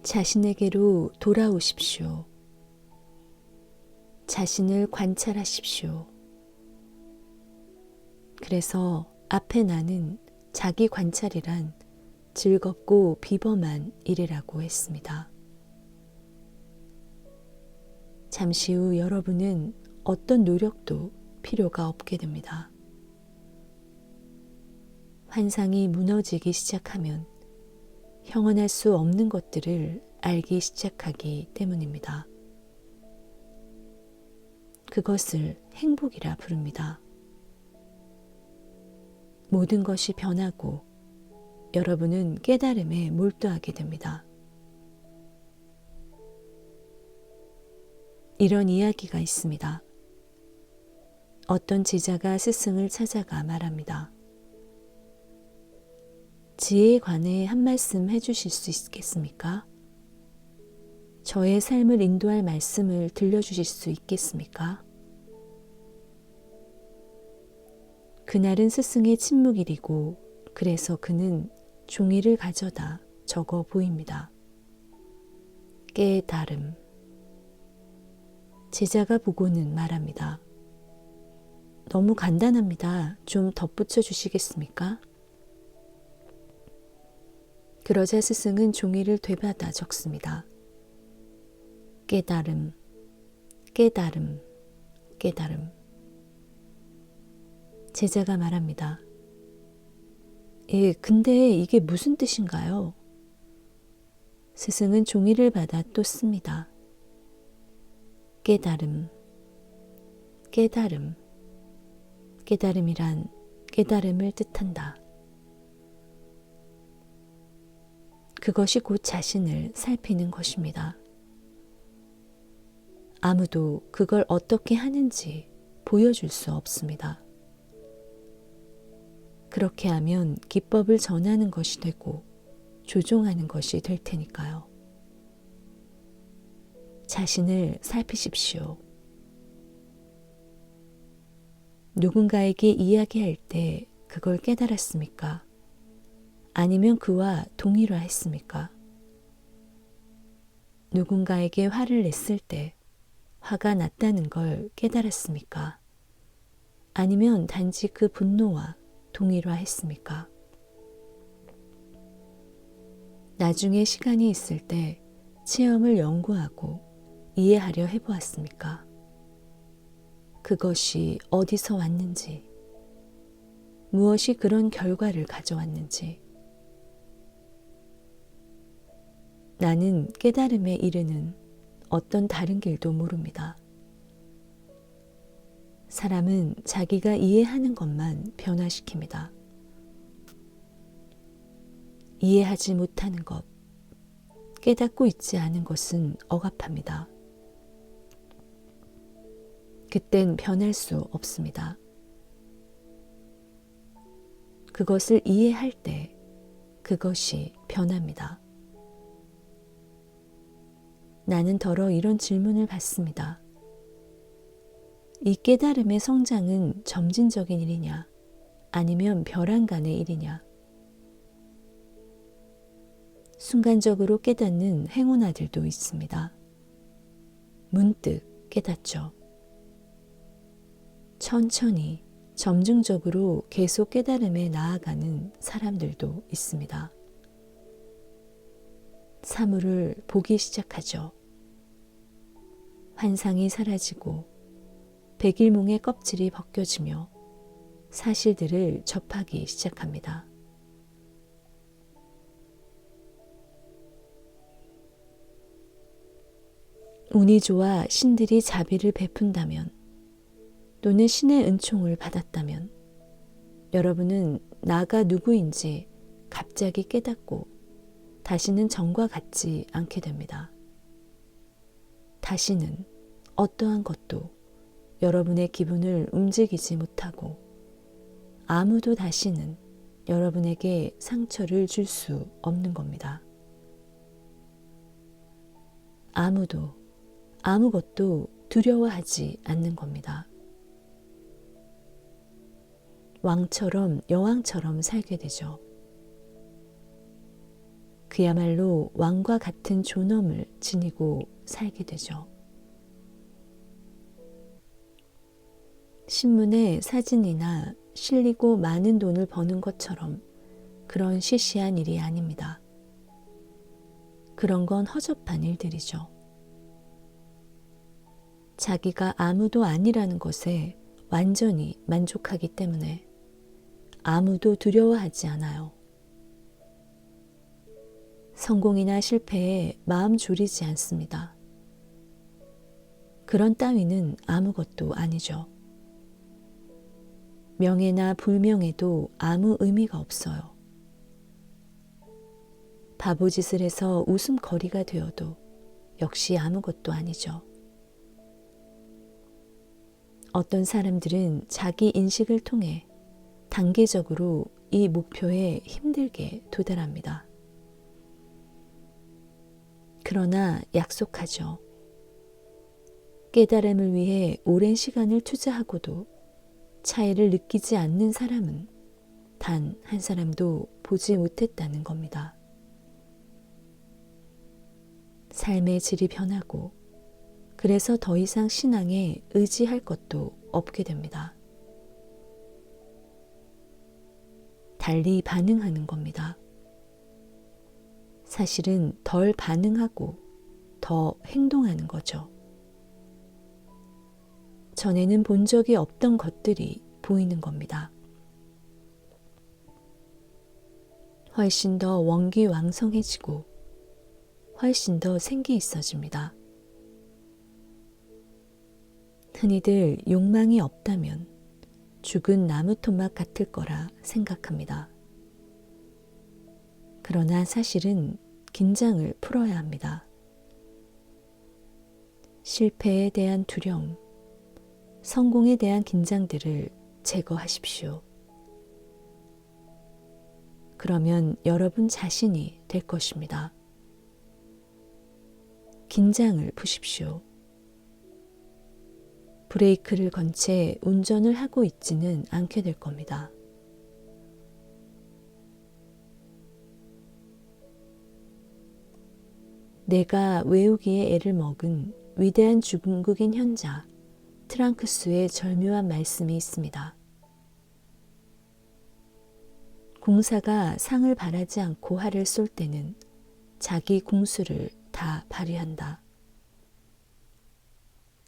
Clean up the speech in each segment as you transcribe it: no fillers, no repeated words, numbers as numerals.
자신에게로 돌아오십시오. 자신을 관찰하십시오. 그래서 앞에 나는 자기 관찰이란 즐겁고 비범한 일이라고 했습니다. 잠시 후 여러분은 어떤 노력도 필요가 없게 됩니다. 환상이 무너지기 시작하면 형언할 수 없는 것들을 알기 시작하기 때문입니다. 그것을 행복이라 부릅니다. 모든 것이 변하고 여러분은 깨달음에 몰두하게 됩니다. 이런 이야기가 있습니다. 어떤 제자가 스승을 찾아가 말합니다. 지혜에 관해 한 말씀 해주실 수 있겠습니까? 저의 삶을 인도할 말씀을 들려주실 수 있겠습니까? 그날은 스승의 침묵일이고 그래서 그는 종이를 가져다 적어 보입니다. 깨달음. 제자가 보고는 말합니다. 너무 간단합니다. 좀 덧붙여 주시겠습니까? 그러자 스승은 종이를 되받아 적습니다. 깨달음, 깨달음, 깨달음. 제자가 말합니다. 예, 근데 이게 무슨 뜻인가요? 스승은 종이를 받아 또 씁니다. 깨달음, 깨달음, 깨달음이란 깨달음을 뜻한다. 그것이 곧 자신을 살피는 것입니다. 아무도 그걸 어떻게 하는지 보여줄 수 없습니다. 그렇게 하면 기법을 전하는 것이 되고 조종하는 것이 될 테니까요. 자신을 살피십시오. 누군가에게 이야기할 때 그걸 깨달았습니까? 아니면 그와 동일화했습니까? 누군가에게 화를 냈을 때 화가 났다는 걸 깨달았습니까? 아니면 단지 그 분노와 동일화했습니까? 나중에 시간이 있을 때 체험을 연구하고 이해하려 해보았습니까? 그것이 어디서 왔는지, 무엇이 그런 결과를 가져왔는지. 나는 깨달음에 이르는 어떤 다른 길도 모릅니다. 사람은 자기가 이해하는 것만 변화시킵니다. 이해하지 못하는 것, 깨닫고 있지 않은 것은 억압합니다. 그땐 변할 수 없습니다. 그것을 이해할 때 그것이 변합니다. 나는 더러 이런 질문을 받습니다. 이 깨달음의 성장은 점진적인 일이냐, 아니면 벼랑간의 일이냐? 순간적으로 깨닫는 행운아들도 있습니다. 문득 깨닫죠. 천천히, 점증적으로 계속 깨달음에 나아가는 사람들도 있습니다. 사물을 보기 시작하죠. 환상이 사라지고 백일몽의 껍질이 벗겨지며 사실들을 접하기 시작합니다. 운이 좋아 신들이 자비를 베푼다면 또는 신의 은총을 받았다면 여러분은 나가 누구인지 갑자기 깨닫고 다시는 전과 같지 않게 됩니다. 다시는 어떠한 것도 여러분의 기분을 움직이지 못하고 아무도 다시는 여러분에게 상처를 줄 수 없는 겁니다. 아무도 아무것도 두려워하지 않는 겁니다. 왕처럼 여왕처럼 살게 되죠. 그야말로 왕과 같은 존엄을 지니고 살게 되죠. 신문에 사진이나 실리고 많은 돈을 버는 것처럼 그런 시시한 일이 아닙니다. 그런 건 허접한 일들이죠. 자기가 아무도 아니라는 것에 완전히 만족하기 때문에 아무도 두려워하지 않아요. 성공이나 실패에 마음 졸이지 않습니다. 그런 따위는 아무것도 아니죠. 명예나 불명예도 아무 의미가 없어요. 바보짓을 해서 웃음거리가 되어도 역시 아무것도 아니죠. 어떤 사람들은 자기 인식을 통해 단계적으로 이 목표에 힘들게 도달합니다. 그러나 약속하죠. 깨달음을 위해 오랜 시간을 투자하고도 차이를 느끼지 않는 사람은 단 한 사람도 보지 못했다는 겁니다. 삶의 질이 변하고 그래서 더 이상 신앙에 의지할 것도 없게 됩니다. 달리 반응하는 겁니다. 사실은 덜 반응하고 더 행동하는 거죠. 전에는 본 적이 없던 것들이 보이는 겁니다. 훨씬 더 원기왕성해지고 훨씬 더 생기 있어집니다. 흔히들 욕망이 없다면 죽은 나무 토막 같을 거라 생각합니다. 그러나 사실은 긴장을 풀어야 합니다. 실패에 대한 두려움, 성공에 대한 긴장들을 제거하십시오. 그러면 여러분 자신이 될 것입니다. 긴장을 푸십시오. 브레이크를 건 채 운전을 하고 있지는 않게 될 겁니다. 내가 외우기에 애를 먹은 위대한 중국인 현자 트랑크스의 절묘한 말씀이 있습니다. 공사가 상을 바라지 않고 활을 쏠 때는 자기 궁수를 다 발휘한다.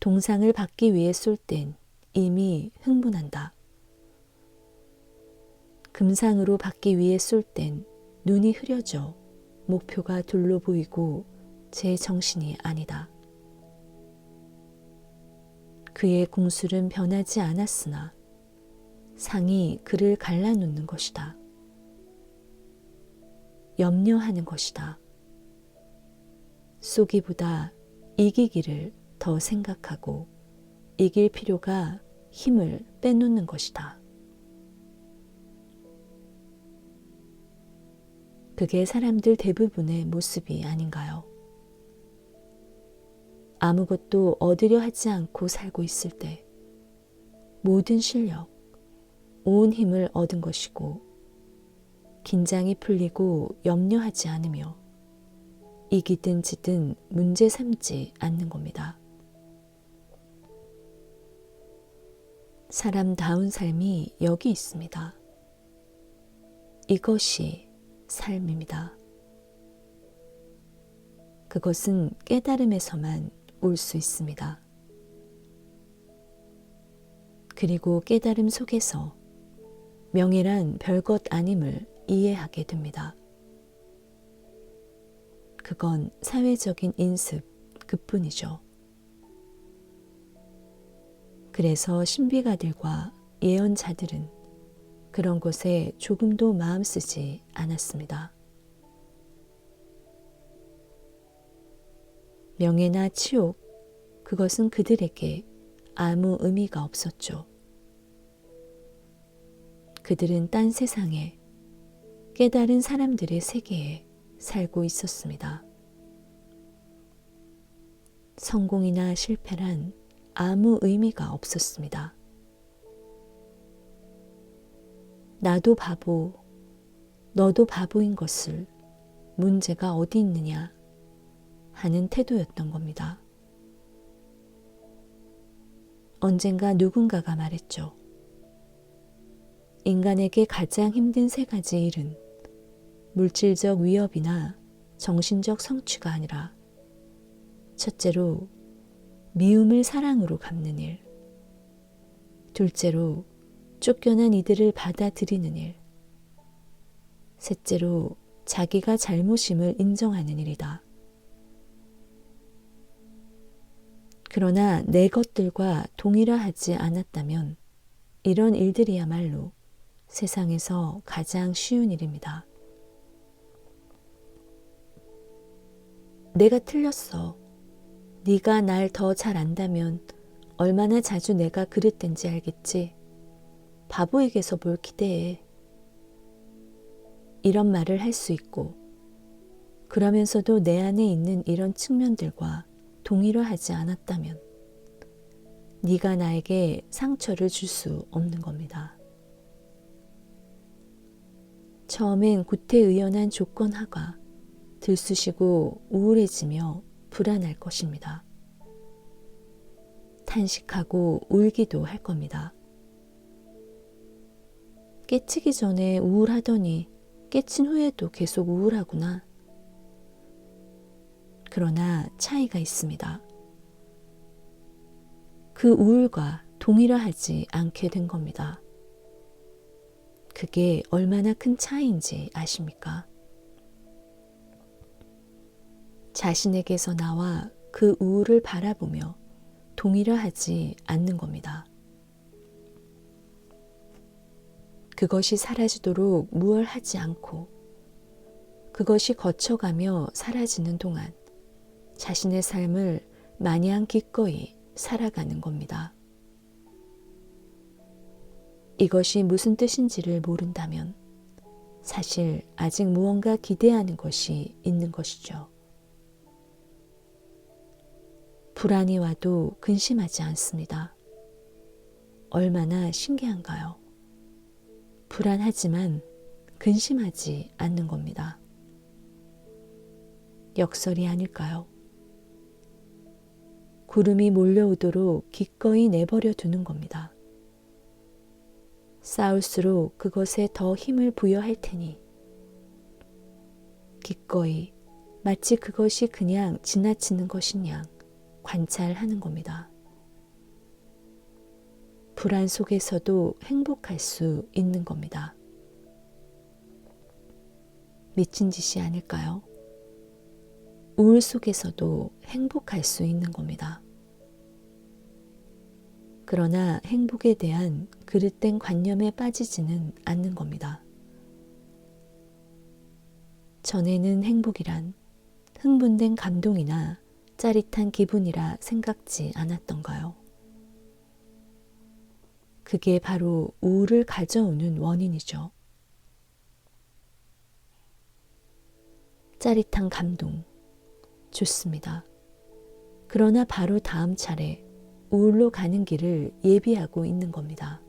동상을 받기 위해 쏠 땐 이미 흥분한다. 금상으로 받기 위해 쏠 땐 눈이 흐려져 목표가 둘로 보이고 제 정신이 아니다. 그의 궁술은 변하지 않았으나 상이 그를 갈라놓는 것이다. 염려하는 것이다. 쏘기보다 이기기를 더 생각하고 이길 필요가 힘을 빼놓는 것이다. 그게 사람들 대부분의 모습이 아닌가요? 아무것도 얻으려 하지 않고 살고 있을 때 모든 실력, 온 힘을 얻은 것이고 긴장이 풀리고 염려하지 않으며 이기든 지든 문제 삼지 않는 겁니다. 사람다운 삶이 여기 있습니다. 이것이 삶입니다. 그것은 깨달음에서만 올 수 있습니다. 그리고 깨달음 속에서 명예란 별것 아님을 이해하게 됩니다. 그건 사회적인 인습 그뿐이죠. 그래서 신비가들과 예언자들은 그런 것에 조금도 마음 쓰지 않았습니다. 명예나 치욕, 그것은 그들에게 아무 의미가 없었죠. 그들은 딴 세상에 깨달은 사람들의 세계에 살고 있었습니다. 성공이나 실패란 아무 의미가 없었습니다. 나도 바보, 너도 바보인 것을 문제가 어디 있느냐 하는 태도였던 겁니다. 언젠가 누군가가 말했죠. 인간에게 가장 힘든 세 가지 일은 물질적 위협이나 정신적 성취가 아니라 첫째로 미움을 사랑으로 갚는 일, 둘째로 쫓겨난 이들을 받아들이는 일, 셋째로 자기가 잘못임을 인정하는 일이다. 그러나 내 것들과 동일화하지 않았다면 이런 일들이야말로 세상에서 가장 쉬운 일입니다. 내가 틀렸어. 네가 날 더 잘 안다면 얼마나 자주 내가 그랬던지 알겠지. 바보에게서 뭘 기대해. 이런 말을 할 수 있고 그러면서도 내 안에 있는 이런 측면들과 동일화하지 않았다면 네가 나에게 상처를 줄 수 없는 겁니다. 처음엔 구태의연한 조건하가 들쑤시고 우울해지며 불안할 것입니다. 탄식하고 울기도 할 겁니다. 깨치기 전에 우울하더니 깨친 후에도 계속 우울하구나. 그러나 차이가 있습니다. 그 우울과 동일화하지 않게 된 겁니다. 그게 얼마나 큰 차이인지 아십니까? 자신에게서 나와 그 우울을 바라보며 동일화하지 않는 겁니다. 그것이 사라지도록 무얼하지 않고 그것이 거쳐가며 사라지는 동안 자신의 삶을 마냥 기꺼이 살아가는 겁니다. 이것이 무슨 뜻인지를 모른다면 사실 아직 무언가 기대하는 것이 있는 것이죠. 불안이 와도 근심하지 않습니다. 얼마나 신기한가요? 불안하지만 근심하지 않는 겁니다. 역설이 아닐까요? 구름이 몰려오도록 기꺼이 내버려 두는 겁니다. 싸울수록 그것에 더 힘을 부여할 테니 기꺼이 마치 그것이 그냥 지나치는 것인 양 관찰하는 겁니다. 불안 속에서도 행복할 수 있는 겁니다. 미친 짓이 아닐까요? 우울 속에서도 행복할 수 있는 겁니다. 그러나 행복에 대한 그릇된 관념에 빠지지는 않는 겁니다. 전에는 행복이란 흥분된 감동이나 짜릿한 기분이라 생각지 않았던가요? 그게 바로 우울을 가져오는 원인이죠. 짜릿한 감동, 좋습니다. 그러나 바로 다음 차례 우울로 가는 길을 예비하고 있는 겁니다.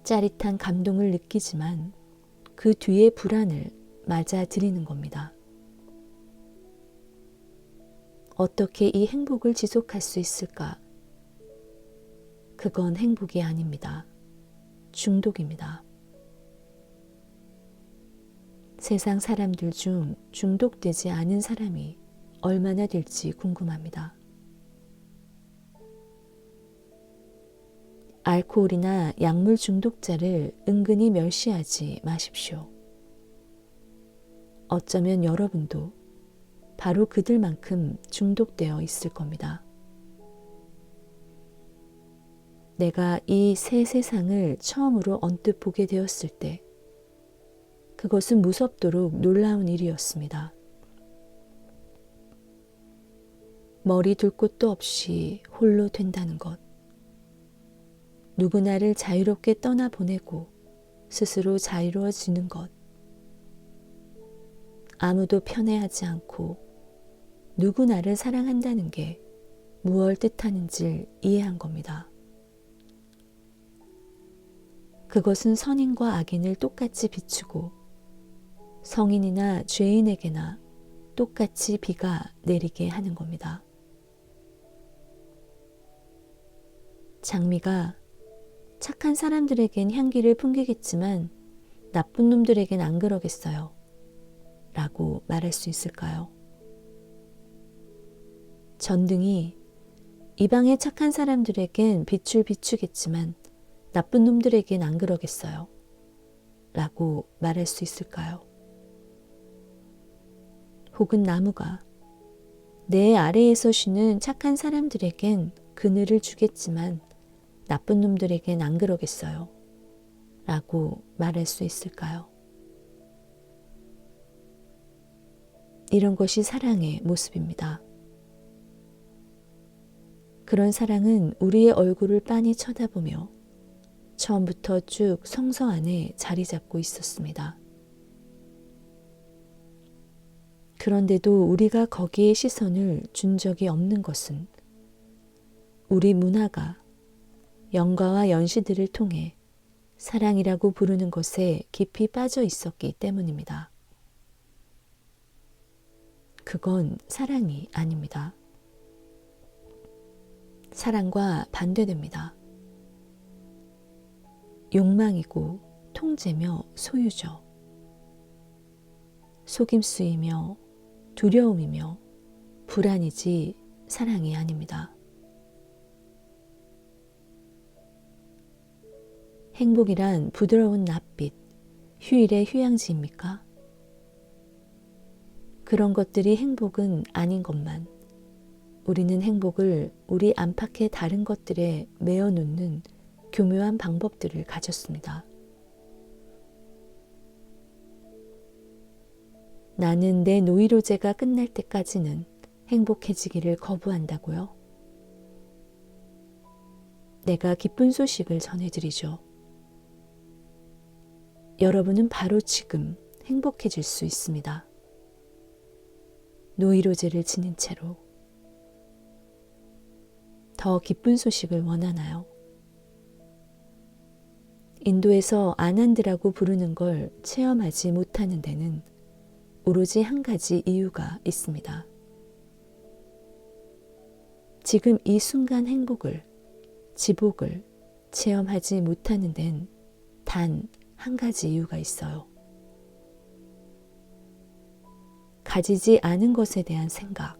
짜릿한 감동을 느끼지만 그 뒤에 불안을 맞아들이는 겁니다. 어떻게 이 행복을 지속할 수 있을까? 그건 행복이 아닙니다. 중독입니다. 세상 사람들 중 중독되지 않은 사람이 얼마나 될지 궁금합니다. 알코올이나 약물 중독자를 은근히 멸시하지 마십시오. 어쩌면 여러분도 바로 그들만큼 중독되어 있을 겁니다. 내가 이 새 세상을 처음으로 언뜻 보게 되었을 때 그것은 무섭도록 놀라운 일이었습니다. 머리 둘 곳도 없이 홀로 된다는 것. 누구나를 자유롭게 떠나보내고 스스로 자유로워지는 것. 아무도 편애하지 않고 누구나를 사랑한다는 게 무엇을 뜻하는지 이해한 겁니다. 그것은 선인과 악인을 똑같이 비추고 성인이나 죄인에게나 똑같이 비가 내리게 하는 겁니다. 장미가 착한 사람들에겐 향기를 풍기겠지만 나쁜 놈들에겐 안 그러겠어요. 라고 말할 수 있을까요? 전등이 이방의 착한 사람들에겐 빛을 비추겠지만 나쁜 놈들에겐 안 그러겠어요. 라고 말할 수 있을까요? 혹은 나무가 내 아래에서 쉬는 착한 사람들에겐 그늘을 주겠지만 나쁜 놈들에겐 안 그러겠어요. 라고 말할 수 있을까요? 이런 것이 사랑의 모습입니다. 그런 사랑은 우리의 얼굴을 빤히 쳐다보며 처음부터 쭉 성서 안에 자리 잡고 있었습니다. 그런데도 우리가 거기에 시선을 준 적이 없는 것은 우리 문화가 영가와 연시들을 통해 사랑이라고 부르는 것에 깊이 빠져 있었기 때문입니다. 그건 사랑이 아닙니다. 사랑과 반대됩니다. 욕망이고 통제며 소유죠. 속임수이며 두려움이며 불안이지 사랑이 아닙니다. 행복이란 부드러운 낯빛, 휴일의 휴양지입니까? 그런 것들이 행복은 아닌 것만 우리는 행복을 우리 안팎의 다른 것들에 메어놓는 교묘한 방법들을 가졌습니다. 나는 내 노이로제가 끝날 때까지는 행복해지기를 거부한다고요? 내가 기쁜 소식을 전해드리죠. 여러분은 바로 지금 행복해질 수 있습니다. 노이로제를 지닌 채로. 더 기쁜 소식을 원하나요? 인도에서 아난드라고 부르는 걸 체험하지 못하는 데는 오로지 한 가지 이유가 있습니다. 지금 이 순간 행복을, 지복을 체험하지 못하는 데는 단 한 가지 이유가 있어요. 가지지 않은 것에 대한 생각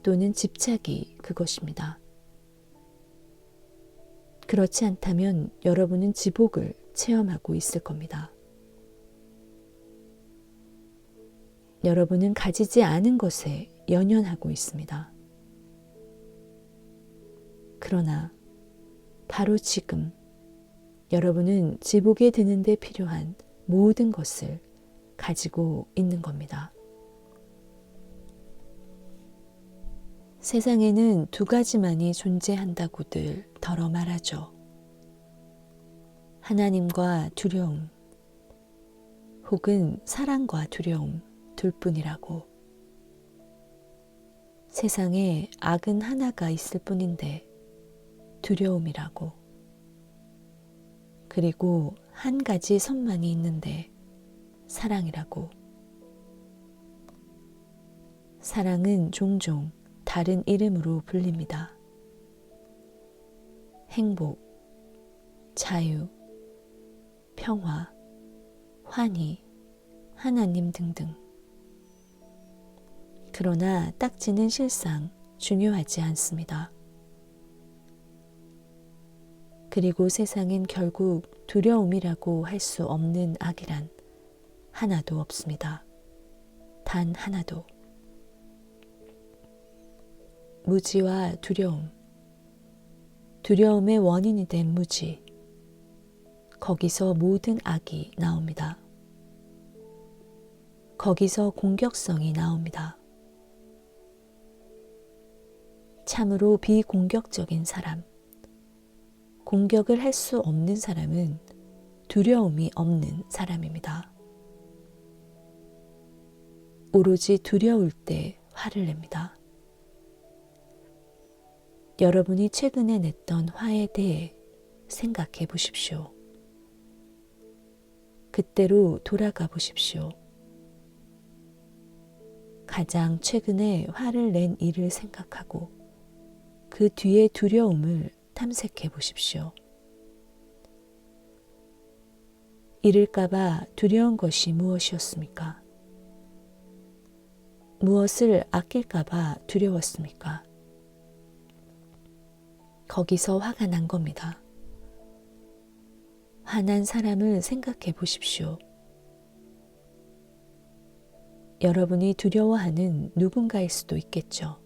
또는 집착이 그것입니다. 그렇지 않다면 여러분은 지복을 체험하고 있을 겁니다. 여러분은 가지지 않은 것에 연연하고 있습니다. 그러나 바로 지금 여러분은 지복에 드는 데 필요한 모든 것을 가지고 있는 겁니다. 세상에는 두 가지만이 존재한다고들 덜어 말하죠. 하나님과 두려움, 혹은 사랑과 두려움 둘뿐이라고. 세상에 악은 하나가 있을 뿐인데 두려움이라고. 그리고 한 가지 선만이 있는데 사랑이라고. 사랑은 종종 다른 이름으로 불립니다. 행복, 자유, 평화, 환희, 하나님 등등. 그러나 딱지는 실상 중요하지 않습니다. 그리고 세상엔 결국 두려움이라고 할 수 없는 악이란 하나도 없습니다. 단 하나도. 무지와 두려움, 두려움의 원인이 된 무지, 거기서 모든 악이 나옵니다. 거기서 공격성이 나옵니다. 참으로 비공격적인 사람, 공격을 할 수 없는 사람은 두려움이 없는 사람입니다. 오로지 두려울 때 화를 냅니다. 여러분이 최근에 냈던 화에 대해 생각해 보십시오. 그때로 돌아가 보십시오. 가장 최근에 화를 낸 일을 생각하고 그 뒤의 두려움을 탐색해 보십시오. 잃을까봐 두려운 것이 무엇이었습니까? 무엇을 아낄까봐 두려웠습니까? 거기서 화가 난 겁니다. 화난 사람을 생각해 보십시오. 여러분이 두려워하는 누군가일 수도 있겠죠.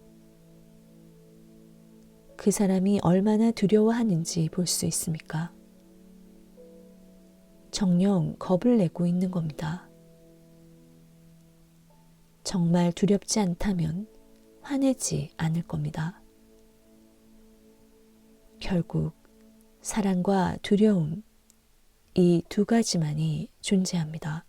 그 사람이 얼마나 두려워하는지 볼 수 있습니까? 정녕 겁을 내고 있는 겁니다. 정말 두렵지 않다면 화내지 않을 겁니다. 결국 사랑과 두려움, 이 두 가지만이 존재합니다.